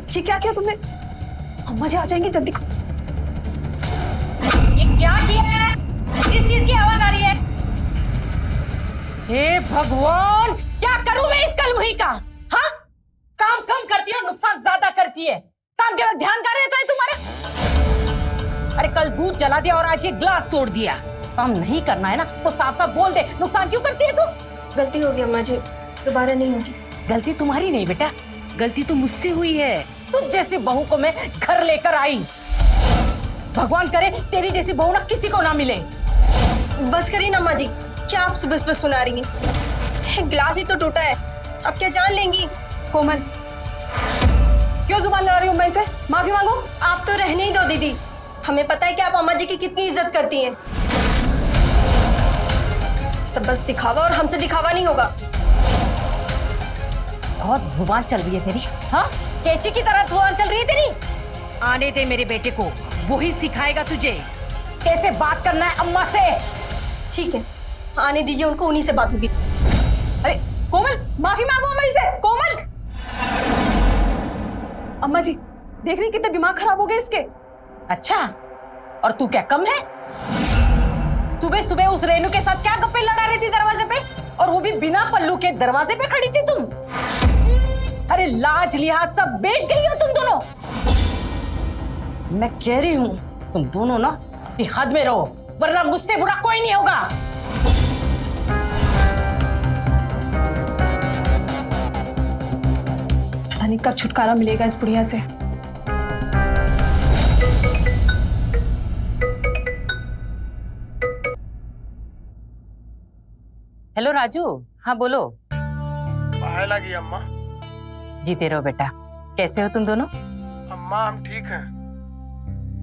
ये क्या किया तुमने? अम्मा जी आ जाएंगे, जल्दी करो। ये क्या किया है? किस चीज की आवाज आ रही है? हे भगवान, क्या करूं मैं इस कलमुही का? हाँ, काम कम करती है और नुकसान ज्यादा करती है। काम के वक्त ध्यान कहाँ रहता है तुम्हारा? अरे कल दूध जला दिया और आज ये ग्लास तोड़ दिया। काम नहीं करना है ना तो साफ साफ बोल दे, नुकसान क्यों करती है तू? गलती हो गई अम्मा जी, दोबारा नहीं होगी। गलती तुम्हारी नहीं बेटा, गलती तो मुझसे हुई है। तुझ जैसी बहू को मैं घर लेकर आई। भगवान करे तेरी जैसी बहू ना किसी को ना मिले। बस करिए ना अम्मा जी, क्या आप सुबह सुबह सुना रही हैं? ग्लास ही तो टूटा है, अब क्या जान लेंगी? कोमल, क्यों जुबान लड़ा रही हो मैं से? माफी मांगो। आप तो रहने ही दो दीदी, हमें पता है कि आप अम्मा जी की कितनी इज्जत करती हैं। सब बस दिखावा, और हमसे दिखावा नहीं होगा। बहुत जुबान चल रही है तेरी, हाँ? कैची की तरह जुबान चल रही है तेरी। आने दे मेरे बेटे को, वही सिखाएगा तुझे कैसे बात करना है अम्मा से। ठीक है, आने दीजिए उनको, उन्हीं से बात होगी। अरे कोमल, माफी मांगो अम्मा जी से। कोमल, अम्मा जी देख रही कितना दिमाग खराब हो गया इसके। अच्छा, और तू क्या कम है? सुबह सुबह उस रेनू के साथ क्या गप्पे लड़ा रही थी दरवाजे पे, और वो भी बिना पल्लू के दरवाजे पे खड़ी थी तुम। अरे लाज लिहाज सब बेच गई हो तुम दोनों। मैं कह रही हूँ तुम दोनों ना अपनी हद में रहो, वरना मुझसे बुरा कोई नहीं होगा। पता नहीं कब छुटकारा मिलेगा इस बुढ़िया से। हेलो राजू, हाँ बोलो। पाए लगी अम्मा। जीते रहो बेटा। कैसे हो तुम दोनों? अम्मा हम ठीक हैं।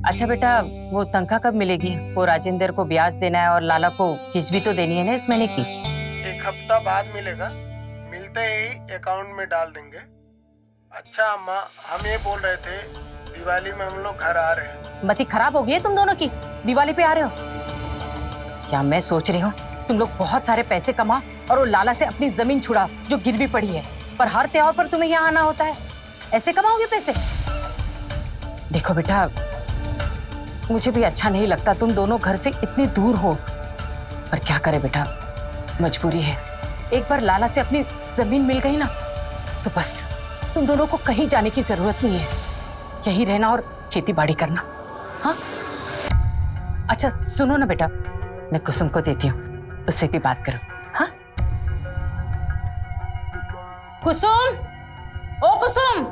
अच्छा बेटा, वो तनख्वाह कब मिलेगी? वो राजेंद्र को ब्याज देना है और लाला को किस्त भी तो देनी है ना इस महीने की। 1 हफ्ता बाद मिलेगा, मिलते ही अकाउंट में डाल देंगे। अच्छा अम्मा, हम ये बोल रहे थे दिवाली में हम लोग घर आ रहे हैं। मती खराब हो गई है तुम दोनों की, दिवाली पे आ रहे हो? क्या मैं सोच रही हूँ तुम लोग बहुत सारे पैसे कमा और वो लाला से अपनी जमीन छुड़ा जो गिरवी पड़ी है, पर हर त्योहार पर तुम्हें यहाँ आना होता है। ऐसे कमाओगे पैसे? देखो बेटा, मुझे भी अच्छा नहीं लगता तुम दोनों घर से इतनी दूर हो, पर क्या करे बेटा, मजबूरी है। एक बार लाला से अपनी जमीन मिल गई ना तो बस तुम दोनों को कहीं जाने की जरूरत नहीं है, यही रहना और खेती बाड़ी करना। हाँ अच्छा सुनो ना बेटा, मैं कुसुम को देती हूँ, उससे भी बात करो। हाँ कुसुम, ओ कुसुम,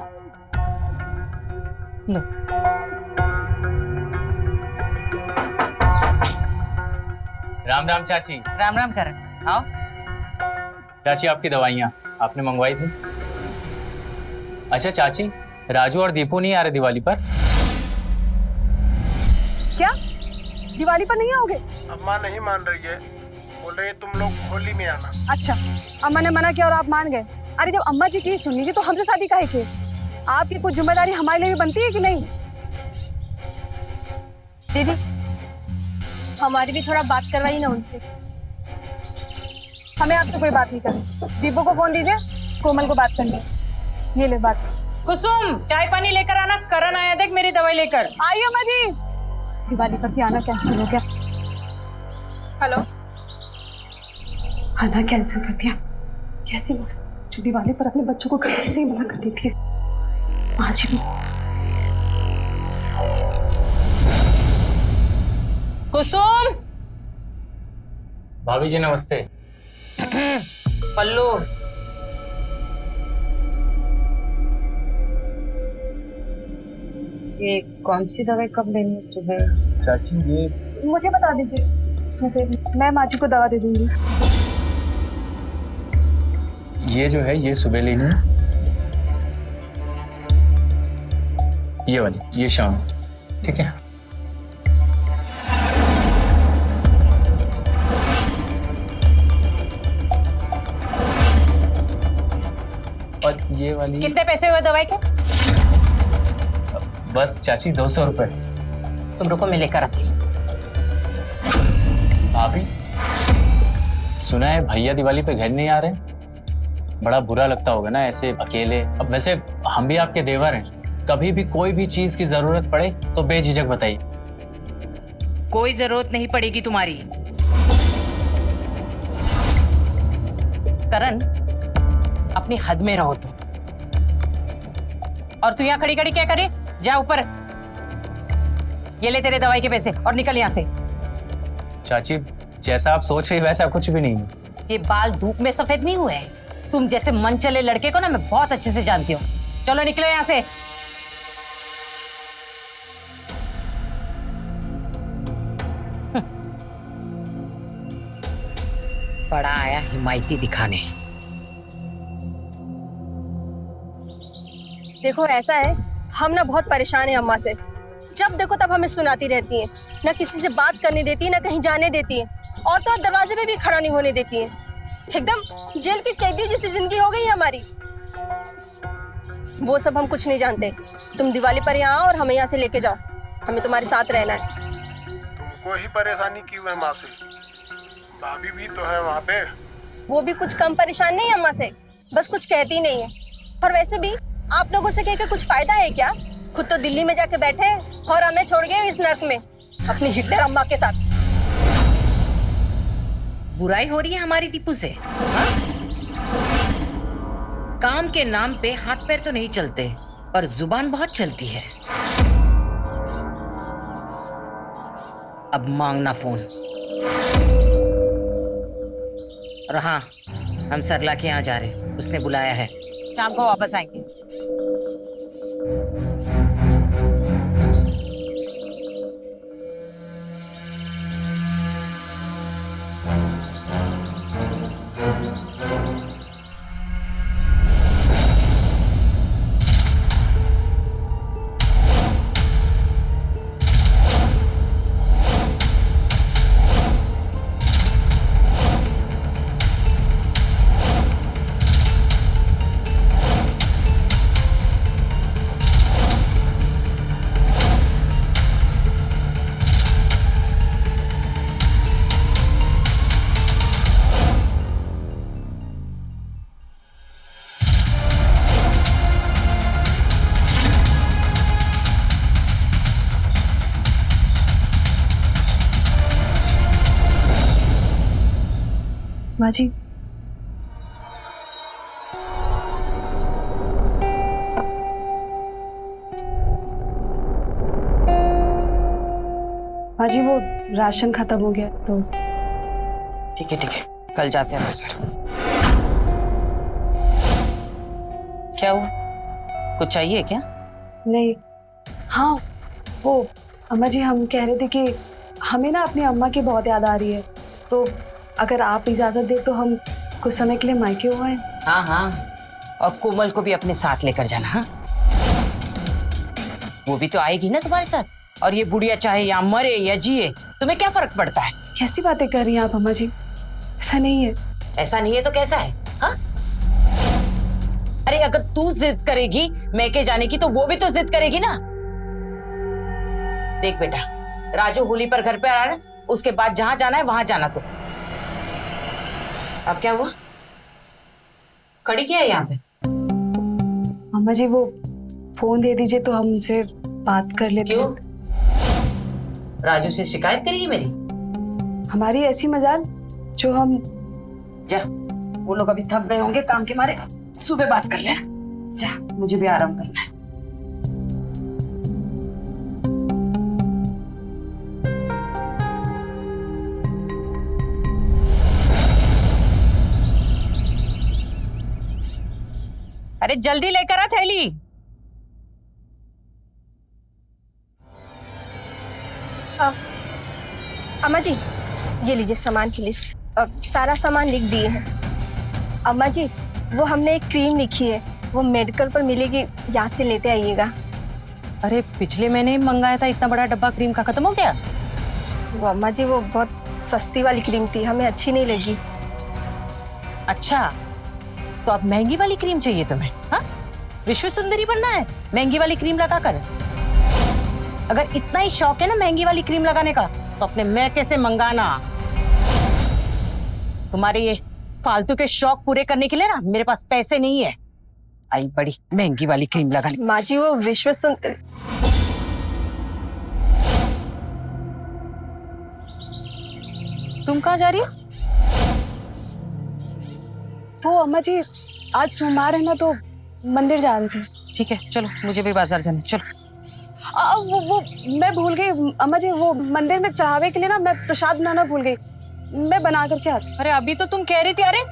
लो। राम राम चाची। राम राम कर, आओ। चाची आपकी दवाइयाँ आपने मंगवाई थी। अच्छा चाची, राजू और दीपू नहीं आ रहे दिवाली पर? क्या दिवाली पर नहीं आओगे? अम्मा नहीं मान रही है, बोल रही है तुम लोग होली में आना। अच्छा, अम्मा ने मना किया और आप मान गए। अरे जब अम्मा जी की सुननी थी तो हमसे शादी काहे की? आपकी कुछ जिम्मेदारी हमारे लिए भी बनती है कि नहीं? दीदी, हमारी भी थोड़ा बात करवाइए ना उनसे। हमें आपसे कोई बात नहीं करनी। दीपू को फोन दीजिए, कोमल को बात करनी। ये ले बात। कुसुम, चाय पानी लेकर आना, करण आया देख मेरी दवाई लेकर। आइए अम्मा जी। दिवाली पर भी आना कैंसिल हो गया। हेलो, आना कैंसिल कर दिया? कैसी बात? जो दिवाली पर अपने बच्चों को घर से ही मना कर देती है, आज भी। कुसुम, भाभी जी नमस्ते। पल्लू, ये कौन सी दवाई कब लेनी है सुबह? चाची ये मुझे बता दीजिए, वैसे मैं माँ जी को दवा दे दूंगी। ये जो है ये सुबह लेनी है, ये वाली ये शाम, ठीक है? और ये वाली कितने पैसे हुए दवाई के? बस चाची 200 रुपए। तुम रुको, मैं लेकर आती हूँ। भाभी सुना है भैया दिवाली पे घर नहीं आ रहे, बड़ा बुरा लगता होगा ना ऐसे अकेले। अब वैसे हम भी आपके देवर हैं, कभी भी कोई भी चीज की जरूरत पड़े तो बेझिझक बताइए। कोई जरूरत नहीं पड़ेगी तुम्हारी। करण, अपनी हद में रहो तुम। और तू यहाँ खड़ी खड़ी क्या करे? जा ऊपर, ये ले तेरे दवाई के पैसे और निकल यहाँ से। चाची, जैसा आप सोच रही वैसा कुछ भी नहीं है। ये बाल धूप में सफेद नहीं हुए हैं। तुम जैसे मन चले लड़के को ना मैं बहुत अच्छे से जानती हूँ। चलो निकलो यहाँ से। बड़ा आया हिमायती दिखाने। देखो ऐसा है, हम ना बहुत परेशान हैं अम्मा से। जब देखो तब हमें सुनाती रहती हैं, ना किसी से बात करने देती है, ना कहीं जाने देती है, और तो और दरवाजे पे भी खड़ा नहीं होने देती है। एकदम जेल के कैदी जैसी जिंदगी हो गई है हमारी। वो सब हम कुछ नहीं जानते। तुम दिवाली पर यहाँ आओ और हमें यहाँ से लेके जाओ। हमें तुम्हारे साथ रहना है। तुमको ही परेशानी क्यों है माँ से? भाभी भी तो है वहाँ पे। वो भी कुछ कम परेशान नहीं है अम्मा से, बस कुछ कहती नहीं है। और वैसे भी आप लोगों से कह के कुछ फायदा है क्या? खुद तो दिल्ली में जाके बैठे हैं और हमें छोड़ गए इस नर्क में अपनी हिटलर अम्मा के साथ। बुराई हो रही है हमारी दीपू से, हाँ? काम के नाम पे हाथ पैर तो नहीं चलते, पर जुबान बहुत चलती है। अब मांगना फोन। और हाँ, हम सरला के यहाँ जा रहे, उसने बुलाया है। शाम को वापस आएंगे। माँ जी, माँ जी वो राशन खत्म हो गया तो। ठीक है, कल जाते हैं बाजार। क्या हुआ? कुछ चाहिए क्या? नहीं, हाँ वो अम्मा जी, हम कह रहे थे कि हमें ना अपनी अम्मा की बहुत याद आ रही है, तो अगर आप इजाजत दे तो हम कुछ समय के लिए मायके हो आए। हाँ, और कोमल को भी अपने साथ लेकर जाना। हाँ, वो भी तो आएगी ना तुम्हारे साथ। और ये बुढ़िया चाहे या मरे या जिए, तुम्हें क्या फर्क पड़ता है? कैसी बातें कर रही हैं आप अम्मा जी? ऐसा नहीं है। ऐसा नहीं है तो कैसा है? हाँ, अरे अगर तू जिद करेगी मैके जाने की तो वो भी तो जिद करेगी ना। देख बेटा, राजू होली पर घर पे आ रहा है, उसके बाद जहां जाना है वहां जाना। तो अब क्या हुआ? खड़ी क्या है यहाँ पे? अम्मा जी वो फोन दे दीजिए तो हम उनसे बात कर लेते। क्यों? राजू से शिकायत करेगी मेरी? हमारी ऐसी मजाल जो हम। जा, वो लोग अभी थक गए होंगे काम के मारे, सुबह बात कर ले। जा, मुझे भी आराम करना है। अरे जल्दी लेकर आ थैली। अम्मा जी, ये लीजिए सामान की लिस्ट। सारा सामान लिख दिए हैं। अम्मा जी, वो हमने एक क्रीम लिखी है, वो मेडिकल पर मिलेगी, यहाँ से लेते आइएगा। अरे पिछले महीने ही मंगाया था इतना बड़ा डब्बा क्रीम का, खत्म हो गया? वो अम्मा जी वो बहुत सस्ती वाली क्रीम थी, हमें अच्छी नहीं लगी। अच्छा, तो अब महंगी वाली क्रीम चाहिए तुम्हें? हाँ, विश्व सुंदरी बनना है महंगी वाली क्रीम लगाकर? अगर इतना ही शौक है ना महंगी वाली क्रीम लगाने का, तो अपने मैके से मंगाना। तुम्हारे ये फालतू के शौक पूरे करने के लिए ना मेरे पास पैसे नहीं है। आई बड़ी महंगी वाली क्रीम लगाने। माँ जी वो विश्व सुंदर। तुम कहाँ जा रही हो? वो अम्मा जी आज सोमवार है ना, तो मंदिर जा रहे थे। ठीक है चलो, मुझे भी बाजार जाना, चलो। वो मैं भूल गई अम्मा जी, वो मंदिर में चढ़ावे के लिए ना मैं प्रसाद बनाना भूल गई, मैं बना करके आती। अरे अभी तो तुम कह रही थी। अरे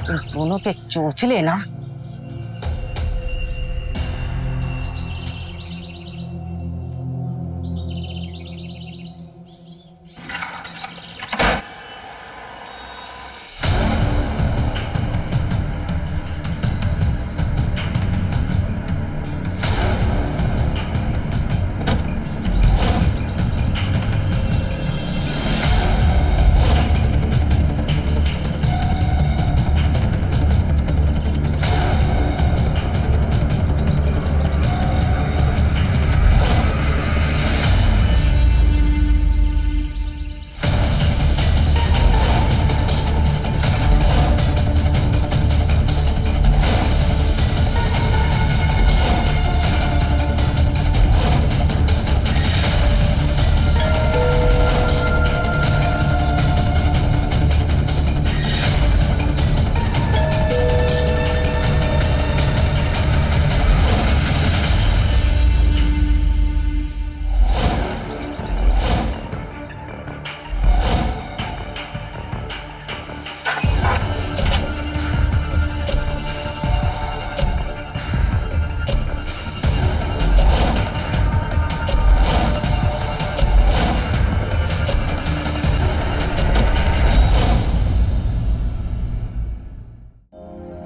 तुम दोनों के चोचले ना।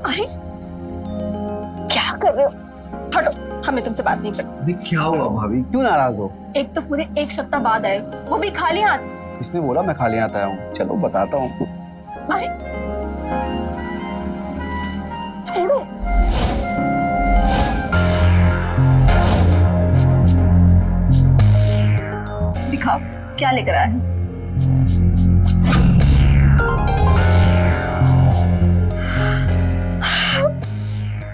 अरे क्या कर रहे हो? हटो, हमें तुमसे बात नहीं करनी। अरे क्या हुआ भाभी, क्यों नाराज हो? एक तो पूरे एक सप्ताह बाद आए हो, वो भी खाली हाथ। किसने बोला मैं खाली हाथ आया हूँ? चलो बताता हूँ। अरे छोड़ो। दिखाओ क्या लेकर आए हो।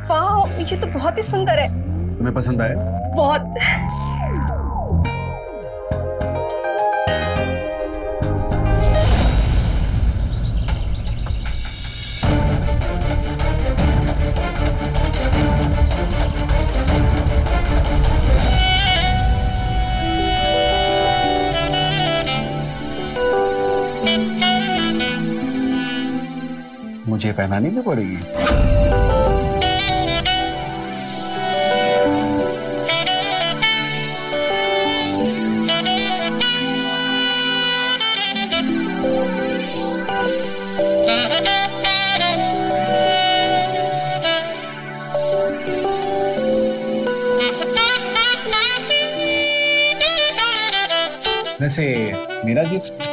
वाह, ये तो बहुत ही सुंदर है। तुम्हें पसंद आया? बहुत। मुझे पहनानी भी पड़ेगी। वैसे मेरा गिफ्ट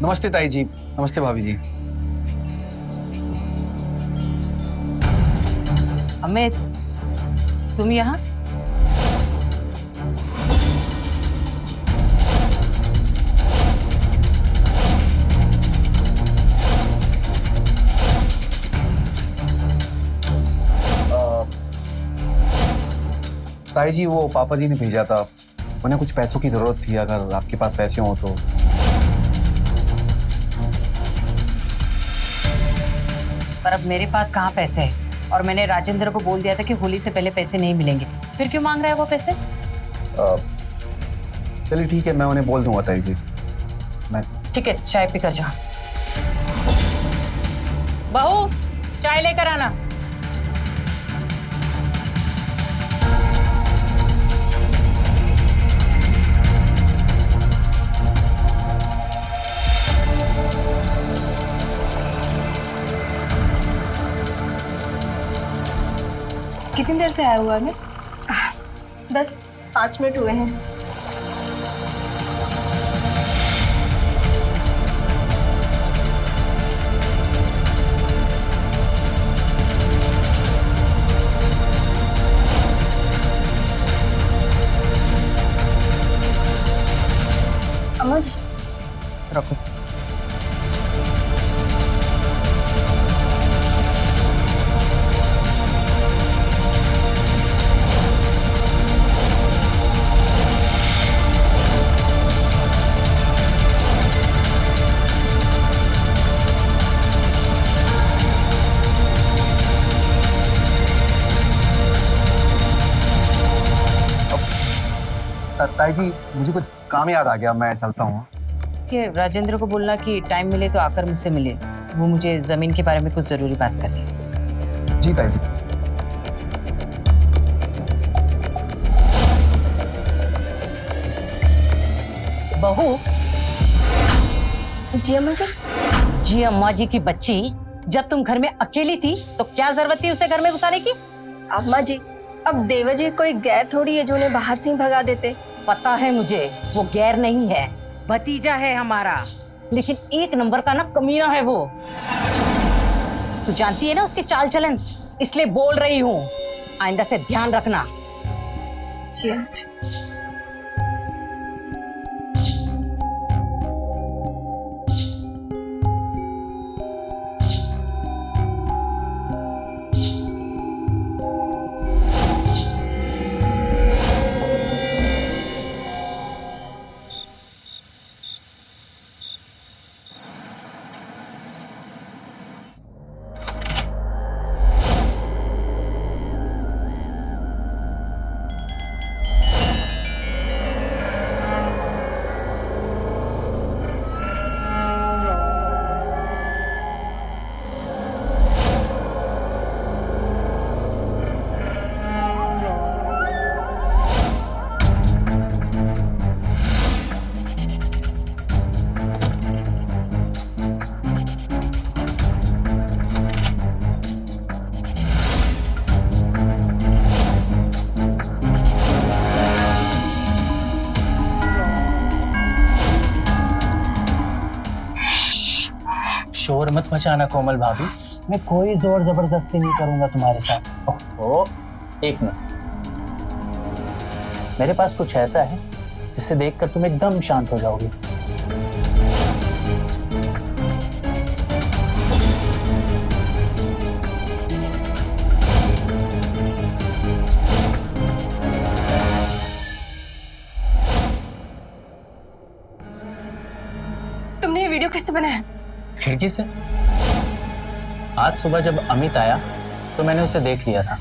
नमस्ते ताई जी, नमस्ते भाभी जी। अमित, तुम यहाँ? ताई जी वो पापा जी ने भेजा था, उन्हें कुछ पैसों की जरूरत थी, अगर आपके पास पैसे हो तो। पर अब मेरे पास कहाँ पैसे हैं? और मैंने राजेंद्र को बोल दिया था कि होली से पहले पैसे नहीं मिलेंगे। फिर क्यों मांग रहा है वो पैसे? चलिए ठीक है, मैं उन्हें बोल दूंगा ताई जी। मैं ठीक है, चाय पीकर जा। बहू, चाय लेकर आना। कितनी देर से आया हुआ है? बस 5 मिनट हुए हैं। अम्मा जी, रखो। ताई जी मुझे कुछ काम याद आ गया, मैं चलता हूँ। कि राजेंद्र को बोलना कि टाइम मिले तो आकर मुझसे मिले, वो मुझे जमीन के बारे में कुछ जरूरी बात करनी है। जी ताई जी। बहू। जी अम्मा जी। जी अम्मा जी की बच्ची, जब तुम घर में अकेली थी तो क्या जरूरत थी उसे घर में घुसाने की? अम्मा जी, अब देवर जी कोई गैर थोड़ी है जो उन्हें बाहर से ही भगा देते। पता है मुझे, वो गैर नहीं है, भतीजा है हमारा, लेकिन एक नंबर का ना कमीना है वो। तू जानती है ना उसके चाल चलन, इसलिए बोल रही हूँ, आइंदा से ध्यान रखना। जी अम्मा जी। शोर मत मचाना कोमल भाभी, मैं कोई जोर जबरदस्ती नहीं करूंगा तुम्हारे साथ। ओहो, एक मिनट, मेरे पास कुछ ऐसा है जिसे देखकर तुम एकदम शांत हो जाओगे। तुमने ये वीडियो कैसे बनाया? खिड़की से। आज सुबह जब अमित आया तो मैंने उसे देख लिया था,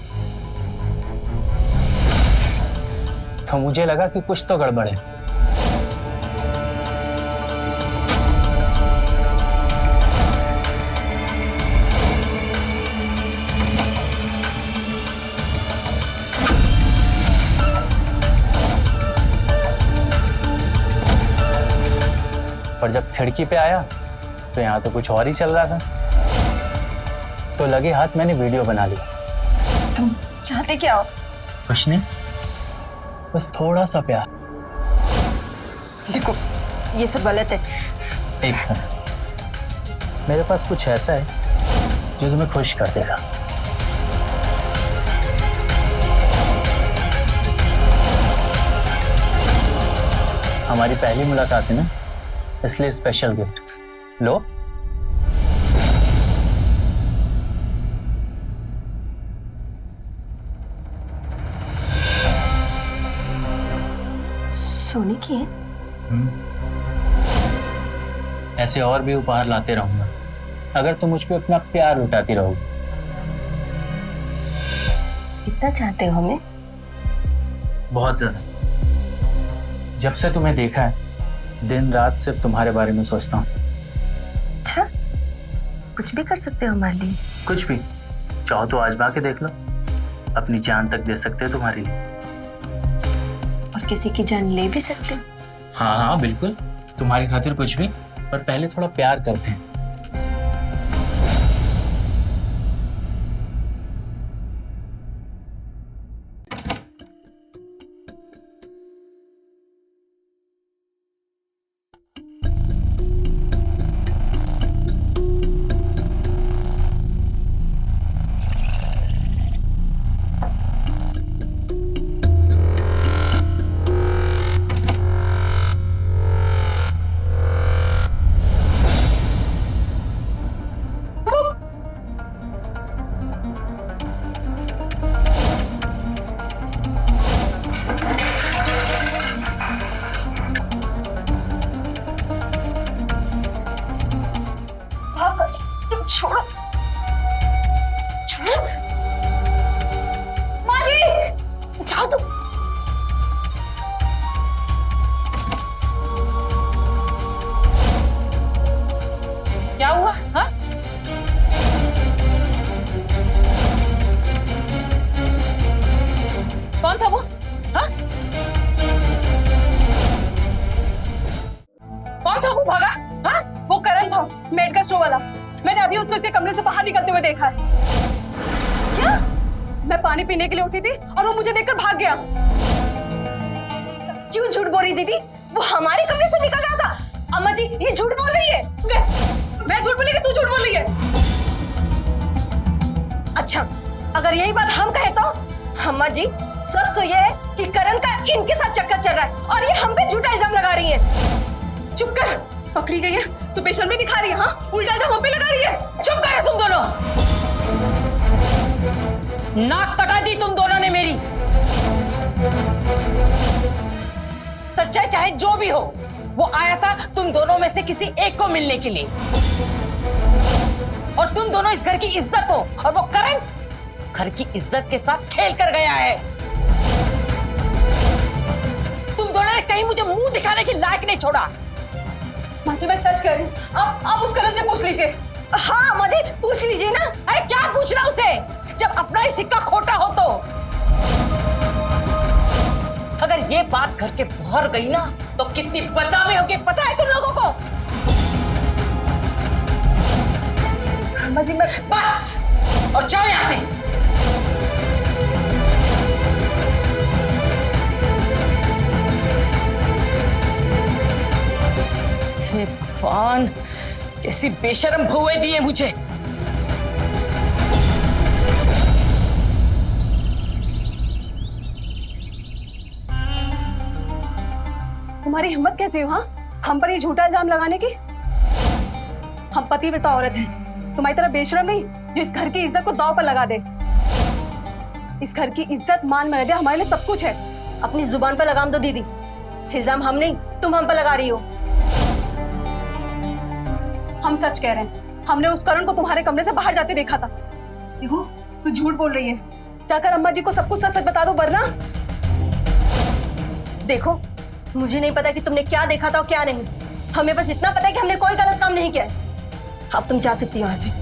तो मुझे लगा कि कुछ तो गड़बड़ है। पर जब खिड़की पे आया तो यहाँ तो कुछ और ही चल रहा था, तो लगे हाथ मैंने वीडियो बना लिया। तुम चाहते क्या हो? कुछ नहीं, बस थोड़ा सा प्यार। देखो, ये सब गलत है। एक मिनट, मेरे पास कुछ ऐसा है जो तुम्हें खुश कर देगा। हमारी पहली मुलाकात है ना, इसलिए स्पेशल गिफ्ट लो। सोने की है? ऐसे और भी उपहार लाते रहूंगा अगर तुम मुझ पे अपना प्यार लुटाती रहोगी। कितना चाहते हो हमें? बहुत ज्यादा। जब से तुम्हें देखा है दिन रात सिर्फ तुम्हारे बारे में सोचता हूँ। अच्छा, कुछ भी कर सकते हो हमारे लिए? कुछ भी चाहो तो आजमा के देख लो, अपनी जान तक दे सकते हैं तुम्हारे लिए। और किसी की जान ले भी सकते हो? हाँ हाँ बिल्कुल, तुम्हारी खातिर कुछ भी, पर पहले थोड़ा प्यार करते हैं। तुम छोड़ो, छोड़ो। माँ जी, जाओ तुम। क्या हुआ? हाँ, कौन था वो? हाँ, कौन था वो भागा? हाँ, वो करण था, मेडिकल स्टोर वाला। मैंने अभी उसको इसके कमरे से बाहर निकलते हुए देखा है। क्या? मैं पानी पीने के लिए उठी थी और वो मुझे देखकर भाग गया। क्यों झूठ बोल रही दीदी? वो हमारे कमरे से निकल रहा था। अम्मा जी, ये झूठ बोल रही है। मैं झूठ बोली कि तू झूठ बोल रही है? अच्छा, अगर यही बात हम कहे तो? अम्मा जी, सच तो ये है कि करण का इनके साथ चक्कर चल रहा है और ये हम पे झूठा इल्जाम लगा रही है। चुप कर, पकड़ी गई है तो बेशर्मी दिखा रही है। हाँ, उल्टा इल्जाम हम पे लगा रही है। चुप करो तुम दोनों। नाक कटा दी तुम दोनों ने मेरी। सच्चाई चाहे जो भी हो, वो आया था तुम दोनों में से किसी एक को मिलने के लिए, और तुम दोनों इस घर की इज्जत हो, और वो करण घर की इज्जत के साथ खेल कर गया है। तुम दोनों ने कहीं मुझे मुंह दिखाने के लायक नहीं छोड़ा। माँ जी, मैं सच कह रही हूँ, आप उस करण से पूछ लीजिए। हाँ अम्मा जी, पूछ लीजिए ना। अरे क्या पूछना उसे, जब अपना ही सिक्का खोटा हो तो। अगर ये बात घर के बाहर गई ना तो कितनी बदनामी होगी पता है तुम लोगों को। अम्मा जी, मैं बस, और जाओ यहां से। हे भगवान, कैसी बेशर्म बहुएं दी है मुझे। तुम्हारी हिम्मत कैसे हुई? हाँ, हम पर ये झूठा इल्जाम लगाने की? हम पतिव्रता औरत हैं, तुम्हारी तरह बेशरम नहीं जो इस घर की इज्जत को दांव पर लगा दे। इस घर की इज्जत, मान मर्यादा हमारे लिए सब कुछ है। अपनी जुबान पर लगाम दो दीदी। इल्जाम हम नहीं, तुम हम पर लगा रही हो। हम सच कह रहे हैं, हमने उस करण को तुम्हारे कमरे से बाहर जाते देखा था। देखो, तू झूठ बोल रही है। जाकर अम्मा जी को सब कुछ सच सच बता दो, वरना। देखो, मुझे नहीं पता कि तुमने क्या देखा था और क्या नहीं। हमें बस इतना पता है कि हमने कोई गलत काम नहीं किया है। अब तुम जा सकती हो यहाँ से।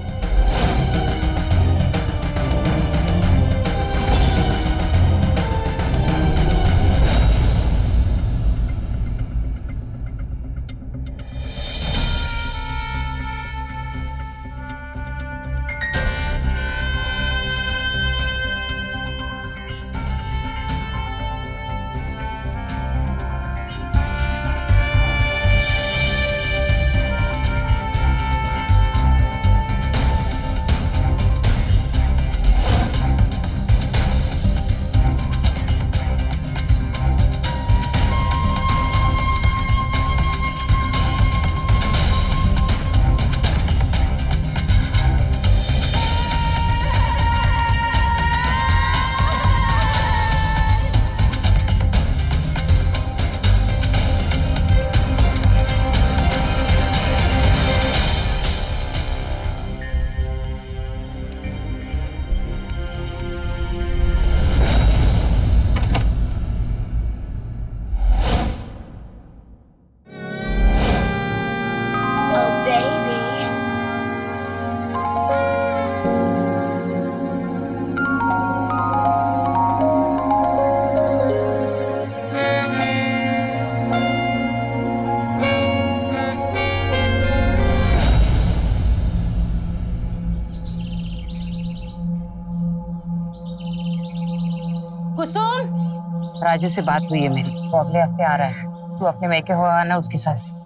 राजू से बात हुई है मेरी, वो अगले हफ्ते आ रहा है। तू अपने मैके हो आना उसके साथ।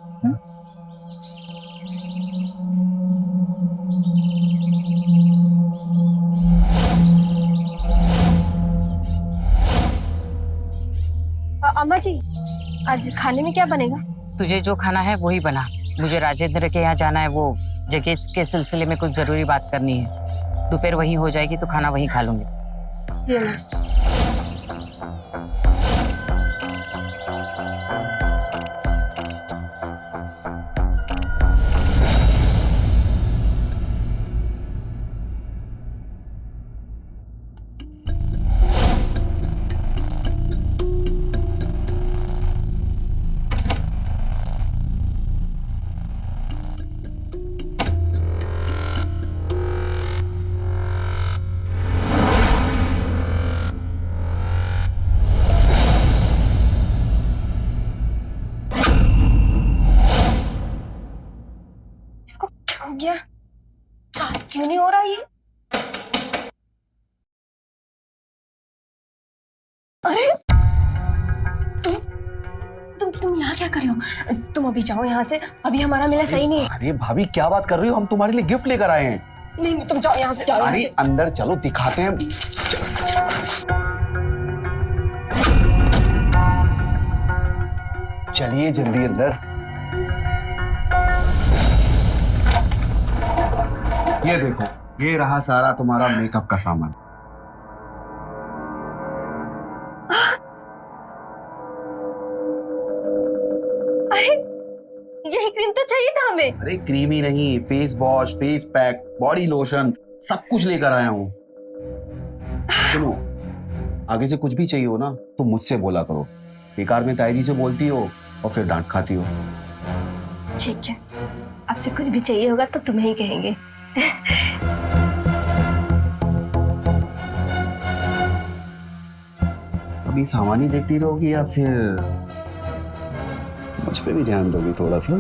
अम्मा जी, आज खाने में क्या बनेगा? तुझे जो खाना है वही बना। मुझे राजेंद्र के यहाँ जाना है, वो जगह के सिलसिले में कुछ जरूरी बात करनी है। दोपहर वहीं हो जाएगी तो खाना वहीं खा लूंगी। जी अम्मा जी। इसको क्या हो गया? चालू क्यों नहीं हो रहा ये? अरे तुम यहाँ क्या कर रहे हो? तुम अभी जाओ यहाँ से, अभी हमारा मिला सही नहीं है। अरे भाभी क्या बात कर रही हो, हम तुम्हारे लिए गिफ्ट लेकर आए हैं। नहीं तुम जाओ यहाँ से, जाओ यहाँ अरे से। अंदर चलो, दिखाते हैं। चलिए जल्दी अंदर। ये देखो, ये रहा सारा तुम्हारा मेकअप का सामान। अरे यही क्रीम तो चाहिए था हमें। अरे क्रीम ही नहीं, face wash, face pack, body lotion, सब कुछ लेकर आया हूँ। सुनो, आगे से कुछ भी चाहिए हो ना तो मुझसे बोला करो। बेकार में ताई जी से बोलती हो और फिर डांट खाती हो। ठीक है, आपसे कुछ भी चाहिए होगा तो तुम्हें ही कहेंगे। अभी सामान ही देखती रहोगी या फिर मुझ पे भी ध्यान दोगी थोड़ा सा?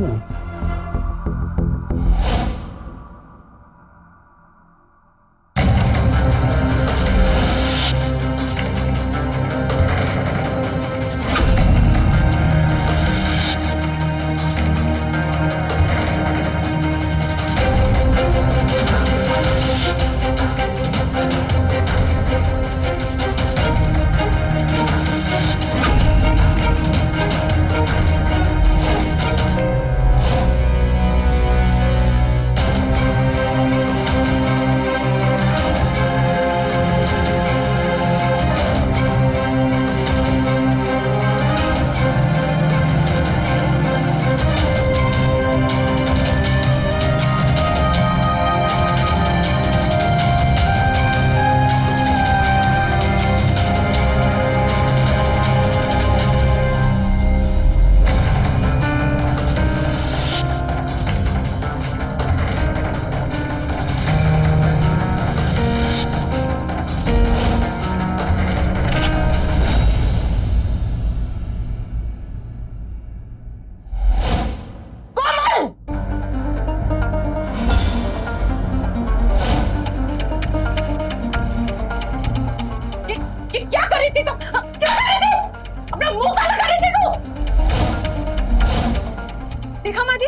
क्या कर रही थी तुम? क्या कर रही थी? अपना मुंह काला कर रही थी तू? देखा माँ जी,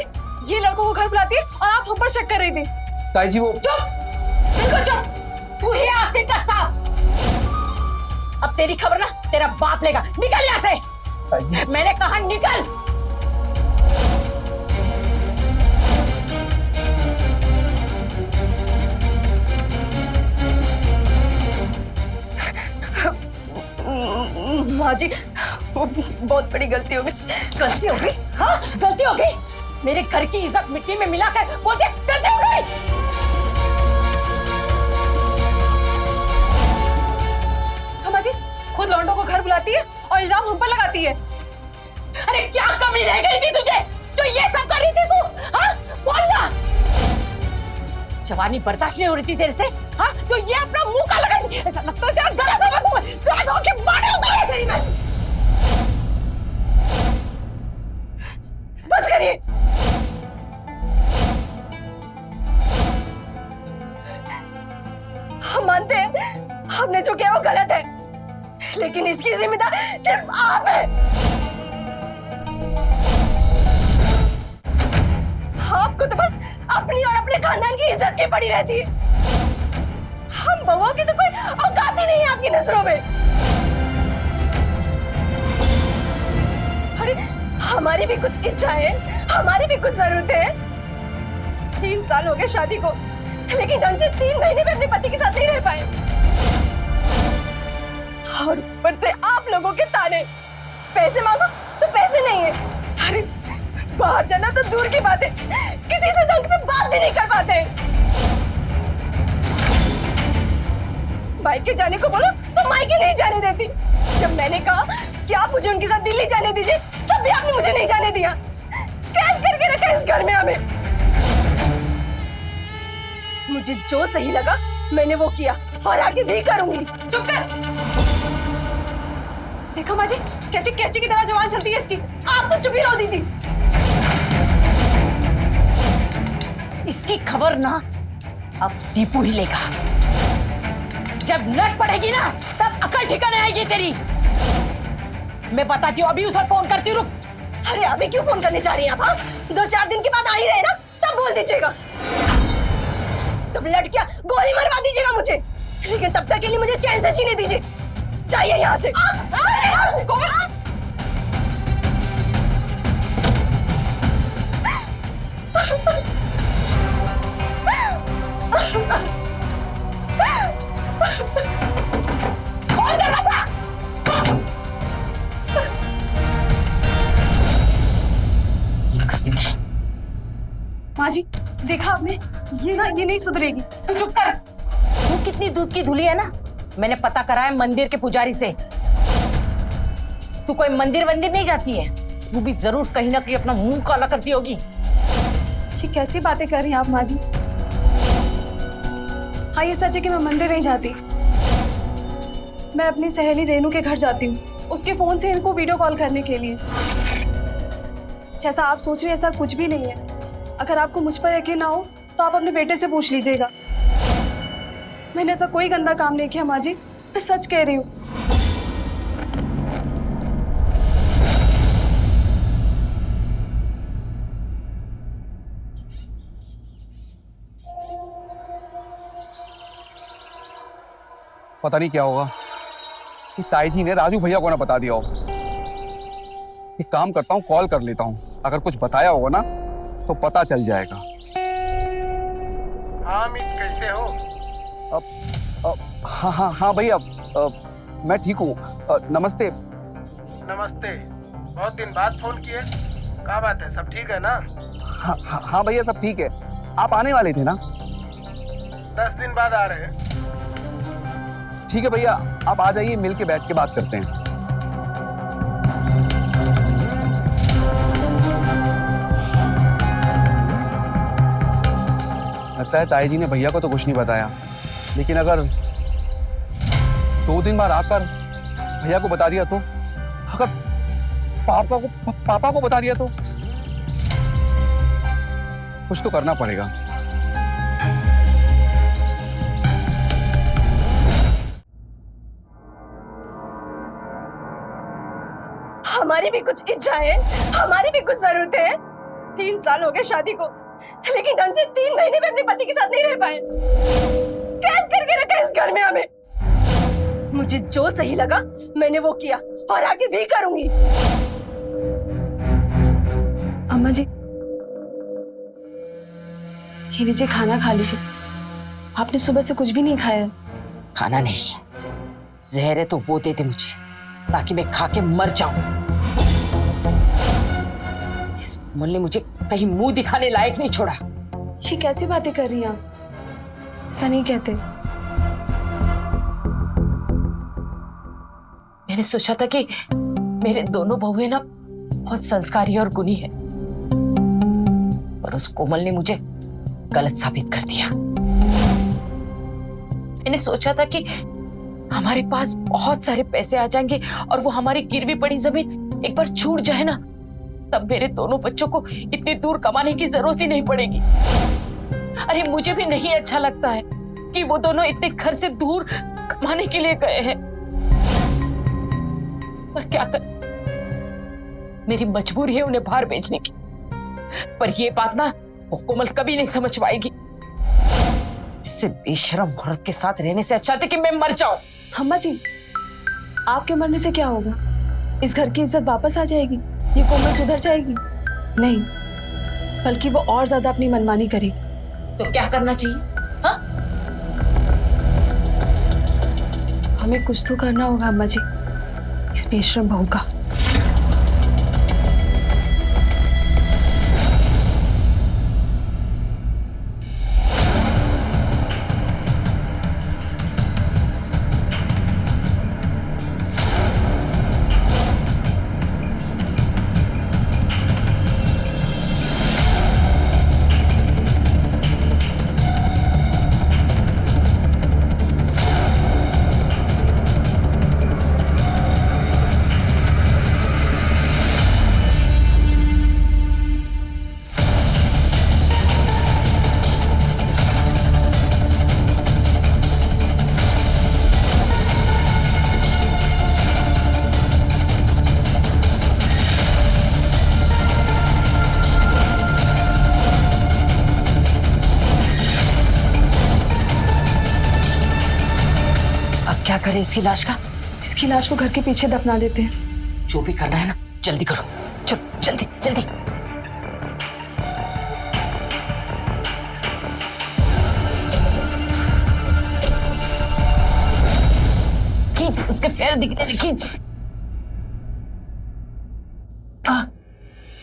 ये लड़कों को घर बुलाती है और आप हम पर शक कर रही थी। ताई जी वो चुप, बिल्कुल चुप। तू ही आस्तीन का सांप। अब तेरी खबर ना तेरा बाप लेगा। निकल यहाँ से। मैंने कहा निकल। माँ जी, वो बहुत बड़ी गलती हो गई। गलती हो गई? हाँ, गलती हो गई। मेरे घर की इज्जत मिट्टी में मिलाकर बोलते गलती हो गई। माँ जी खुद लौंडों को घर बुलाती है और इल्जाम हम पर लगाती है। अरे क्या कमी रह गई थी तुझे जो ये सब कर रही थी तू? हाँ, बोलना। जवानी बर्दाश्त नहीं हो रही थी तेरे से? हाँ, तो ये अपना मुंह काला कर दी। ऐसा लगता है तेरा गला दबा तुम्हें। गला दबा के मारूंगा तेरी मैं। बस करिए। हम मानते हैं हमने जो किया वो गलत है, लेकिन इसकी जिम्मेदार सिर्फ आप है। आपको तो बस अपनी और अपने खानदान की इज्जत की पड़ी रहती है। हम बहुओं की तो कोई औकात ही नहीं है आपकी नजरों में। अरे हमारी भी कुछ इच्छाएं हैं, हमारी भी कुछ जरूरतें हैं। 3 साल हो गए शादी को, लेकिन ढंग से 3 महीने में अपने पति के साथ नहीं रह पाए। और ऊपर से आप लोगों के ताने, पैसे मांगो तो पैसे नहीं है। अरे बाहर जाना तो दूर की बात है, किसी से ढंग से बात भी नहीं कर पाते। मायके जाने को बोलो तो मायके नहीं जाने देती। जब मैंने कहा कि आप मुझे उनके साथ दिल्ली जाने दीजिए, तब भी आपने मुझे नहीं जाने दिया। कैद करके रखा इस घर में हमें। मुझे जो सही लगा मैंने वो किया और आगे भी करूंगी। चुप कर। देखो माँ जी, कैसे कैची की तरह जवान चलती है इसकी। आप तो चुप ही रहो दीदी। इसकी खबर ना अब दीपू ही लेगा। जब लट पड़ेगी ना तब अकल ठिकाने आएगी तेरी। मैं बताती हूँ, अभी उसे फोन करती हूँ। रुक। अरे अभी क्यों फोन करने जा रही हैं आप? हाँ 2-4 दिन के बाद आ ही रहे ना, तब बोल दीजिएगा। तब लट क्या गोली मरवा दीजिएगा मुझे, लेकिन तब तक के लिए मुझे चैन से जीने दीजिए। जाइए यहाँ से। खोल दरवाजा। माँ जी देखा आपने, ये नहीं सुधरेगी। तू चुप कर। तू कितनी दूध की धुली है ना, मैंने पता करा है मंदिर के पुजारी से। तू कोई मंदिर वंदिर नहीं जाती है, तू भी जरूर कहीं ना कहीं अपना मुंह काला करती होगी। ये कैसी बातें कर रही हैं आप माँ जी? हाँ ये सच है कि मैं मंदिर नहीं जाती। मैं अपनी सहेली रेनू के घर जाती हूँ, उसके फोन से इनको वीडियो कॉल करने के लिए। जैसा आप सोच रहे हैं ऐसा कुछ भी नहीं है। अगर आपको मुझ पर यकीन ना हो तो आप अपने बेटे से पूछ लीजिएगा। मैंने ऐसा कोई गंदा काम नहीं किया माँ जी, मैं सच कह रही हूँ। पता नहीं क्या होगा कि ताई जी ने राजू भैया को ना बता दिया हो। एक काम करता हूँ, कॉल कर लेता हूँ, अगर कुछ बताया होगा ना तो पता चल जाएगा। हाँ अमित, कैसे हो? हाँ भैया, मैं ठीक हूँ। नमस्ते। नमस्ते, बहुत दिन बाद फोन किए। क्या बात है, सब ठीक है ना? हाँ भैया सब ठीक है। आप आने वाले थे ना? 10 दिन बाद आ रहे हैं। ठीक है भैया, आप आ जाइए, मिल के बैठ के बात करते हैं। लगता है ताई जी ने भैया को तो कुछ नहीं बताया, लेकिन अगर 2 दिन बाद आकर भैया को बता दिया तो, अगर पापा को बता दिया तो कुछ तो करना पड़ेगा। हमारी भी कुछ इच्छाएं हैं, हमारी भी कुछ जरूरतें हैं। 3 साल हो गए शादी को, लेकिन ढंग से 3 महीने में अपने पति के साथ नहीं रह पाए। कैद करके रखा इस घर में हमें। मुझे जो सही लगा मैंने वो किया और आगे भी करूंगी। अम्मा जी ये लीजिए, खाना खा लीजिए। आपने सुबह से कुछ भी नहीं खाया। खाना नहीं, जहर है तो वो दे दे मुझे, ताकि मैं खा के मर जाऊं। इस कोमल ने मुझे कहीं मुंह दिखाने लायक नहीं छोड़ा। ये कैसी बातें कर रही हैं आप? ऐसा नहीं कहते। मैंने सोचा था कि मेरे दोनों बहुएं ना बहुत संस्कारी और गुणी है, पर उस कोमल ने मुझे गलत साबित कर दिया। मैंने सोचा था कि हमारे पास बहुत सारे पैसे आ जाएंगे और वो हमारी गिरवी पड़ी जमीन एक बार छूट जाए ना, तब मेरे दोनों बच्चों को इतनी दूर कमाने की जरूरत ही नहीं पड़ेगी। अरे मुझे भी नहीं अच्छा लगता है कि वो दोनों इतने घर से दूर कमाने के लिए गए हैं। पर क्या कर, मेरी मजबूरी है उन्हें बाहर भेजने की। पर ये बात ना वो कोमल कभी नहीं समझ पाएगी। इससे बेशरम औरत के साथ रहने से अच्छा था कि मैं मर जाऊं। अम्मा जी, आपके मरने से क्या होगा? इस घर की इज्जत वापस आ जाएगी, ये कोमल सुधर जाएगी। नहीं, बल्कि वो और ज्यादा अपनी मनमानी करेगी। तो क्या करना चाहिए? हाँ? हमें कुछ तो करना होगा अम्मा जी, इस बेशरम बहू का। क्या करें इसकी लाश का? इसकी लाश को घर के पीछे दफना देते हैं। जो भी करना है ना जल्दी करो, चलो जल्दी जल्दी। खींच, उसके पैर दिखने दे, खींच।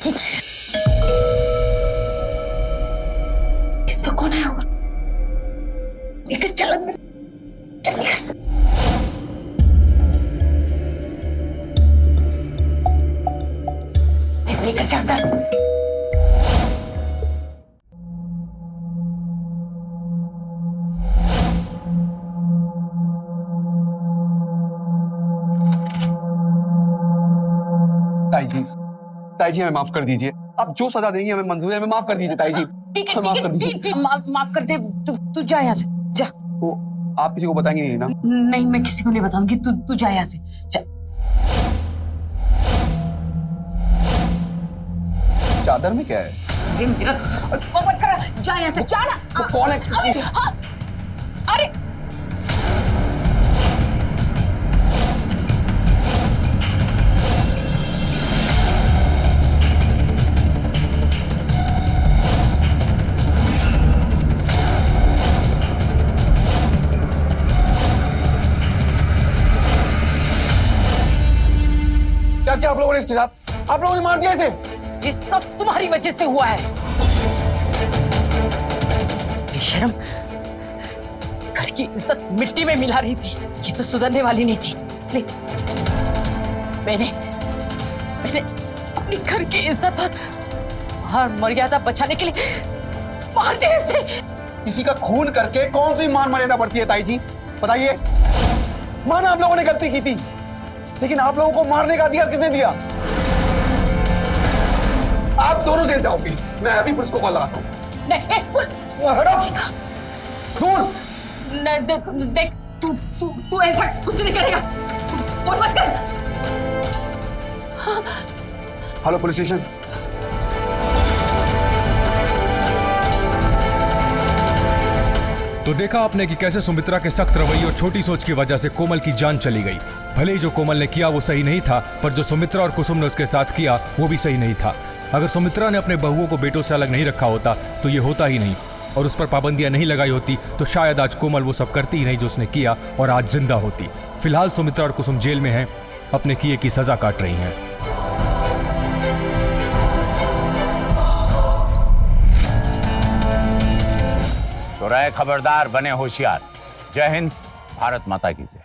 खींच। इस पर कौन है? और लेकर चल अंदर, चल निकल। लेकर जाता। ताई जी हमें माफ कर दीजिए। आप जो सजा देंगी हमें मंजूर है, हमें माफ कर दीजिए ताई जी। ठीक है, माफ कर दीजिए। ठीक, माफ कर दे। तू जा यहाँ से, जा। वो आप किसी को बताएंगे नहीं ना? नहीं, मैं किसी को नहीं बताऊंगी। तू जा यहाँ से, जा। चादर में क्या है? अरे मेरा वो मत कर, जा यहाँ से, जा ना। तो कौन है? अरे हाँ, अरे क्या क्या आप लोगों ने इसके साथ? आप लोगों ने मार दिया इसे? ये सब तुम्हारी वजह से हुआ है। बेशरम, घर की इज्जत मिट्टी में मिला रही थी। ये तो सुधरने वाली नहीं थी, इसलिए मैंने अपनी घर की इज्जत और मर्यादा बचाने के लिए मार दिया इसे। किसी का खून करके कौन सी मान मर्यादा बढ़ती है ताई जी? बताइए। माना आप लोगों ने गलती की थी, लेकिन आप लोगों को मारने का अधिकार किसने दिया? आप दोनों जेल जाओगे। मैं अभी पुलिस को कॉल लगाता हूँ। नहीं, खून देख, तू ऐसा कुछ नहीं करेगा। फोन मत कर। Hello police station. तो देखा आपने कि कैसे सुमित्रा के सख्त रवैये और छोटी सोच की वजह से कोमल की जान चली गई। भले ही जो कोमल ने किया वो सही नहीं था, पर जो सुमित्रा और कुसुम ने उसके साथ किया वो भी सही नहीं था। अगर सुमित्रा ने अपने बहुओं को बेटों से अलग नहीं रखा होता तो ये होता ही नहीं, और उस पर पाबंदियां नहीं लगाई होती तो शायद आज कोमल वो सब करती ही नहीं जो उसने किया और आज जिंदा होती। फिलहाल सुमित्रा और कुसुम जेल में हैं, अपने किए की सजा काट रही हैं। तो रहे खबरदार, बने होशियार। जय हिंद, भारत माता की जय।